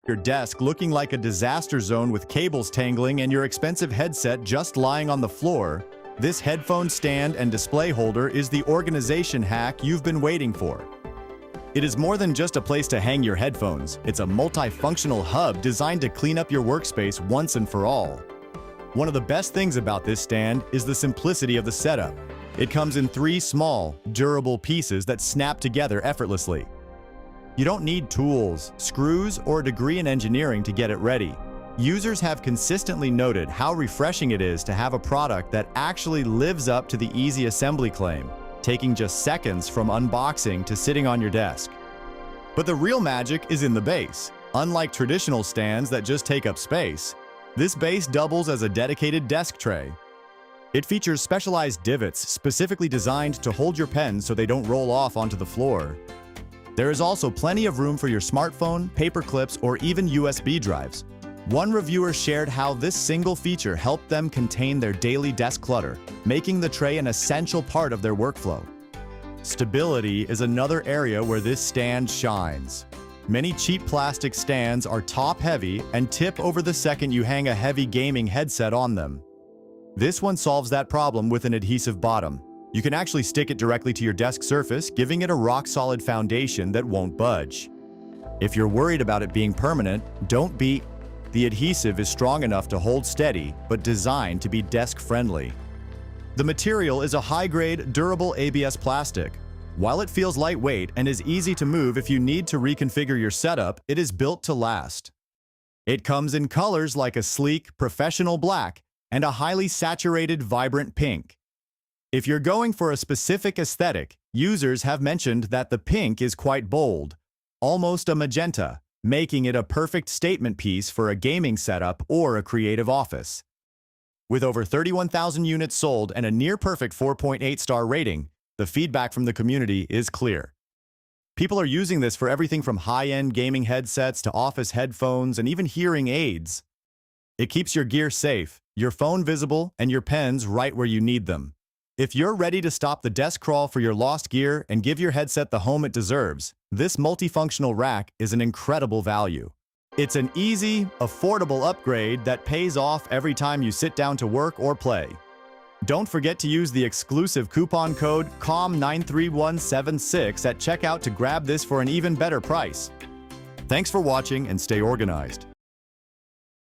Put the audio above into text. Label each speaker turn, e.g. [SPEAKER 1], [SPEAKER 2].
[SPEAKER 1] Your desk looking like a disaster zone with cables tangling and your expensive headset just lying on the floor, this headphone stand and display holder is the organization hack you've been waiting for. It is more than just a place to hang your headphones. It's a multifunctional hub designed to clean up your workspace once and for all. One of the best things about this stand is the simplicity of the setup. It comes in 3 small, durable pieces that snap together effortlessly. You don't need tools, screws, or a degree in engineering to get it ready. Users have consistently noted how refreshing it is to have a product that actually lives up to the easy assembly claim, taking just seconds from unboxing to sitting on your desk. But the real magic is in the base. Unlike traditional stands that just take up space, this base doubles as a dedicated desk tray. It features specialized divots specifically designed to hold your pens so they don't roll off onto the floor. There is also plenty of room for your smartphone, paper clips, or even USB drives. One reviewer shared how this single feature helped them contain their daily desk clutter, making the tray an essential part of their workflow. Stability is another area where this stand shines. Many cheap plastic stands are top-heavy and tip over the second you hang a heavy gaming headset on them. This one solves that problem with an adhesive bottom. You can actually stick it directly to your desk surface, giving it a rock-solid foundation that won't budge. If you're worried about it being permanent, don't be. The adhesive is strong enough to hold steady, but designed to be desk-friendly. The material is a high-grade, durable ABS plastic. While it feels lightweight and is easy to move if you need to reconfigure your setup, it is built to last. It comes in colors like a sleek, professional black and a highly saturated, vibrant pink. If you're going for a specific aesthetic, users have mentioned that the pink is quite bold, almost a magenta, making it a perfect statement piece for a gaming setup or a creative office. With over 31,000 units sold and a near-perfect 4.8-star rating, the feedback from the community is clear. People are using this for everything from high-end gaming headsets to office headphones and even hearing aids. It keeps your gear safe, your phone visible, and your pens right where you need them. If you're ready to stop the desk crawl for your lost gear and give your headset the home it deserves, this multifunctional rack is an incredible value. It's an easy, affordable upgrade that pays off every time you sit down to work or play. Don't forget to use the exclusive coupon code COM93176 at checkout to grab this for an even better price. Thanks for watching and stay organized.